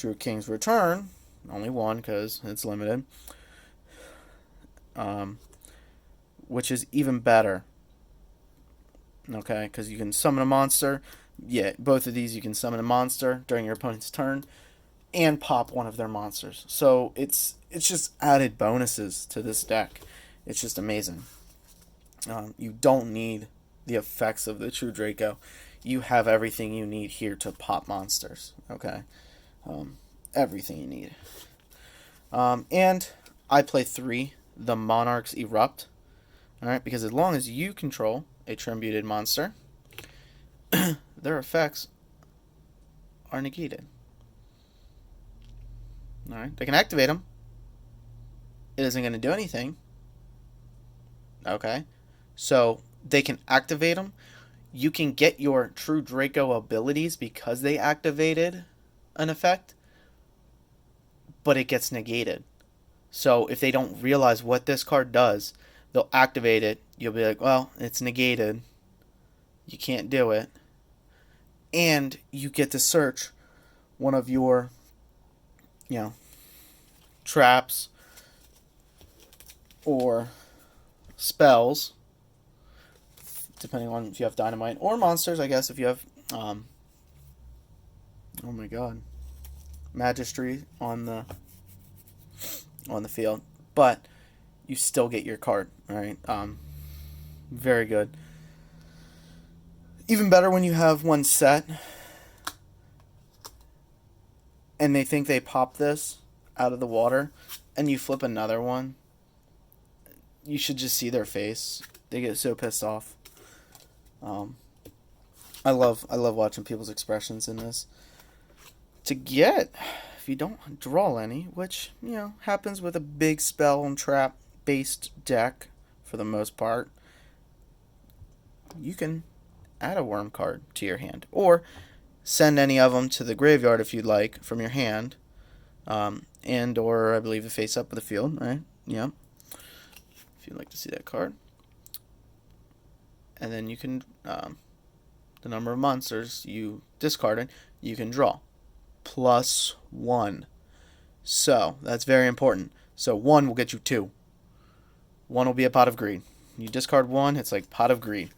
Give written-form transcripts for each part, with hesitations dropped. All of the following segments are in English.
True King's Return, only one because it's limited, which is even better. Okay, because you can summon a monster. Yeah, both of these you can summon a monster during your opponent's turn and pop one of their monsters. So it's just added bonuses to this deck. It's just amazing. You don't need the effects of the True Draco. You have everything you need here to pop monsters. Okay, everything you need. And I play 3, the Monarchs Erupt. All right, because as long as you control a tributed monster, their effects are negated. All right, they can activate them. It isn't going to do anything. Okay, so they can activate them. You can get your True Draco abilities because they activated an effect, but it gets negated. So if they don't realize what this card does, they'll activate it. You'll be like, well, it's negated. You can't do it. And you get to search one of your, traps or spells, depending on if you have dynamite, or monsters, I guess, if you have, oh my god, magistry on the field. But you still get your card, alright? Very good. Even better when you have one set and they think they pop this out of the water and you flip another one. You should just see their face. They get so pissed off. I love watching people's expressions in this. To get, if you don't draw any, which, happens with a big spell and trap based deck for the most part, you can add a worm card to your hand, or send any of them to the graveyard if you'd like from your hand, and or I believe the face up of the field, right? Yeah, if you'd like to see that card, and then you can the number of monsters you discarded, you can draw +1. So that's very important. So 1 will get you 2. 1 will be a Pot of Greed. You discard 1, it's like Pot of Greed.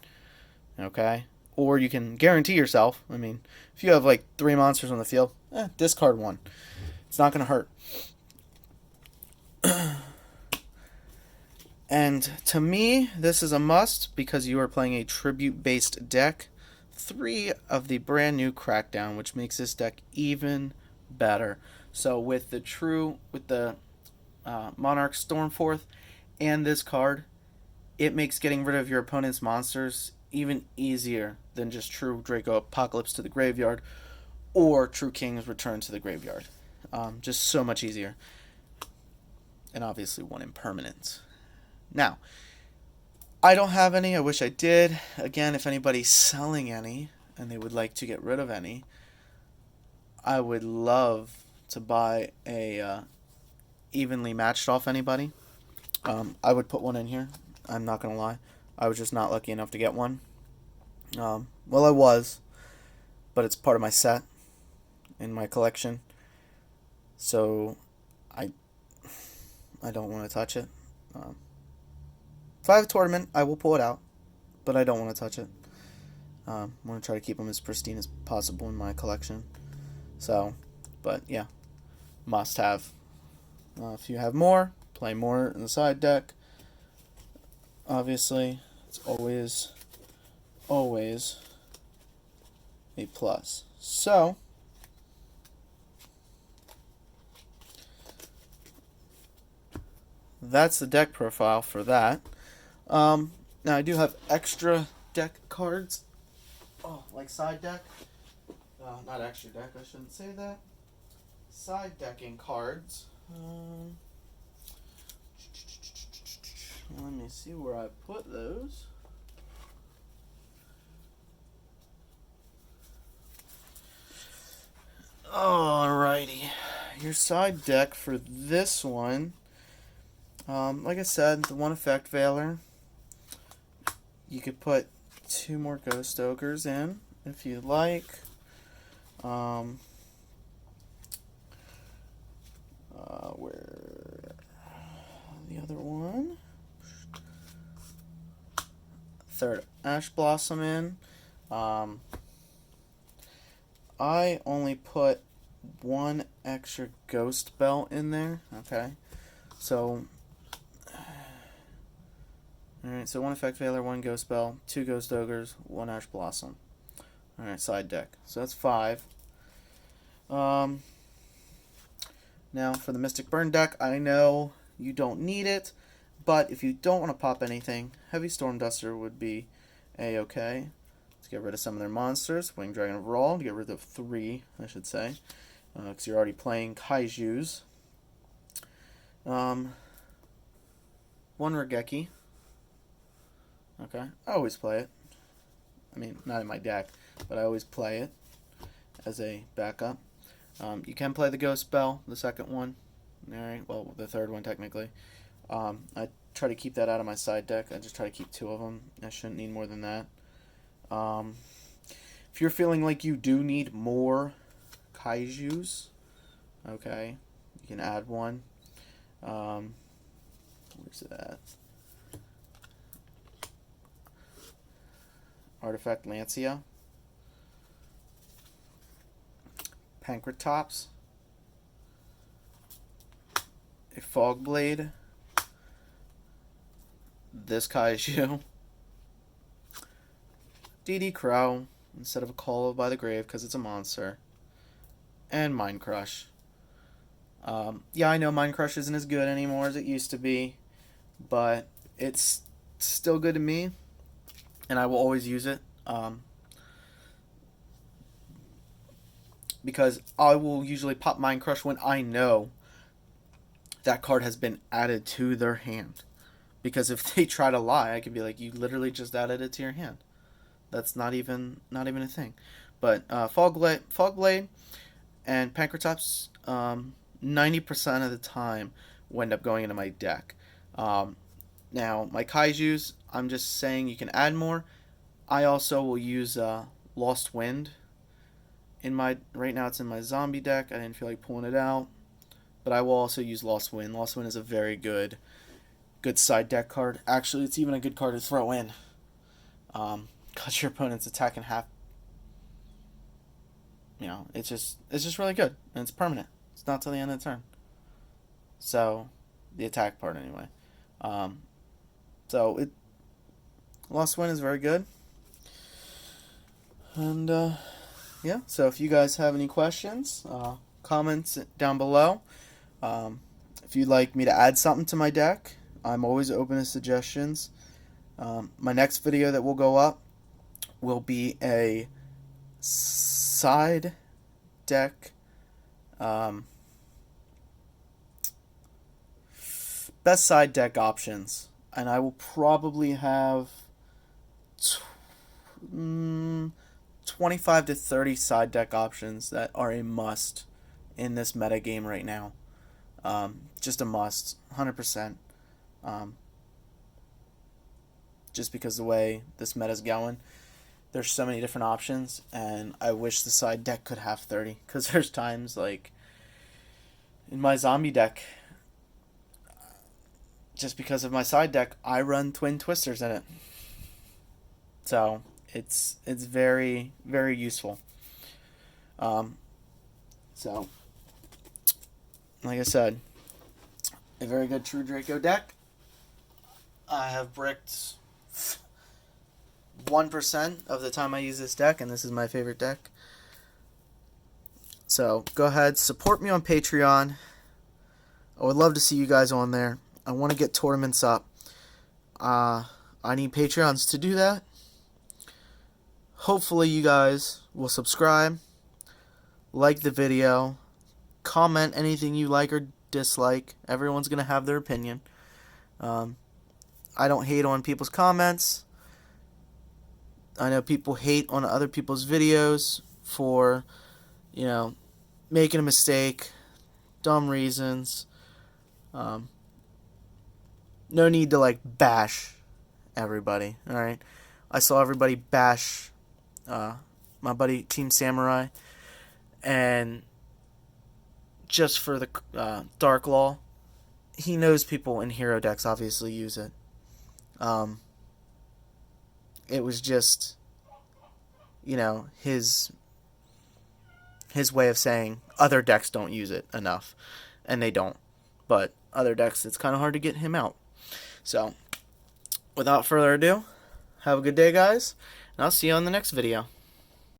Okay? Or you can guarantee yourself, I mean, if you have like 3 monsters on the field, discard 1. It's not going to hurt. And to me, this is a must because you are playing a tribute-based deck. 3 of the brand new Crackdown, which makes this deck even better. So with the Monarch Stormforth and this card, it makes getting rid of your opponent's monsters even easier than just True Draco Apocalypse to the graveyard or True King's Return to the graveyard. Just so much easier. And obviously 1 impermanence. Now, I don't have any. I wish I did. Again, if anybody's selling any and they would like to get rid of any, I would love to buy a evenly matched off anybody. I would put one in here. I'm not going to lie. I was just not lucky enough to get one. Well, I was, but it's part of my set in my collection. So I don't want to touch it. If I have a tournament, I will pull it out, but I don't want to touch it. I want to try to keep them as pristine as possible in my collection. So, but yeah, must have. If you have more, play more in the side deck. Obviously, it's always a plus. So, that's the deck profile for that. Now I do have extra deck cards. Like side deck. Not extra deck, I shouldn't say that. Side decking cards. Let me see where I put those. Alrighty. Your side deck for this one. Like I said, the one effect Veiler. You could put 2 more Ghost Ogres in if you'd like. third Ash Blossom in. Um, I only put one extra Ghost Belt in there. Okay, so alright, so one Effect Veiler, one Ghost Bell, two Ghost Ogres, one Ash Blossom. Alright, side deck. So that's 5. Um, Now for the Mystic Burn deck, I know you don't need it, but if you don't want to pop anything, Heavy Storm Duster would be a-okay. Let's get rid of some of their monsters. Winged Dragon of Raw, get rid of 3, I should say, because you're already playing Kaijus. One Regeki. Okay, I always play it. I mean, not in my deck, but I always play it as a backup. You can play the Ghost Bell, the second one. Alright, well, the third one, technically. I try to keep that out of my side deck. I just try to keep 2 of them. I shouldn't need more than that. If you're feeling like you do need more Kaijus, okay, you can add one. Where's it at? Artifact Lancia. Pankratops. A Fog Blade. This Kaiju. DD Crow instead of a Call by the Grave because it's a monster. And Mind Crush. Yeah, I know Mind Crush isn't as good anymore as it used to be, but it's still good to me, and I will always use it. Because I will usually pop Mind Crush when I know that card has been added to their hand. Because if they try to lie, I could be like, you literally just added it to your hand. That's not even a thing. But Fog Blade and Pankratops, 90% of the time will end up going into my deck. Now, my Kaijus, I'm just saying you can add more. I also will use Lost Wind. Right now it's in my zombie deck. I didn't feel like pulling it out, but I will also use Lost Wind. Lost Wind is a very good side deck card. Actually, it's even a good card to throw in. Cut your opponent's attack in half. You know, it's just really good, and it's permanent. It's not till the end of the turn. So, the attack part anyway. Lost Wind is very good, and yeah, so if you guys have any questions, comments down below. If you'd like me to add something to my deck, I'm always open to suggestions. My next video that will go up will be a side deck, best side deck options, and I will probably have 25 to 30 side deck options that are a must in this meta game right now. Just a must, 100%. Just because the way this meta's going, there's so many different options, and I wish the side deck could have 30, because there's times, like, in my zombie deck, just because of my side deck, I run Twin Twisters in it. So, it's very, very useful. So, like I said, a very good true Draco deck. I have bricked 1% of the time I use this deck, and this is my favorite deck. So, go ahead, support me on Patreon. I would love to see you guys on there. I want to get tournaments up. I need Patreons to do that. Hopefully you guys will subscribe, like the video, comment anything you like or dislike. Everyone's going to have their opinion. I don't hate on people's comments. I know people hate on other people's videos for, making a mistake, dumb reasons. No need to, bash everybody, alright? I saw everybody bash my buddy Team Samurai, and just for the Dark Law, he knows people in hero decks obviously use it. it was just, his way of saying other decks don't use it enough, and they don't. But other decks, it's kind of hard to get him out. So, without further ado, have a good day, guys, and I'll see you on the next video.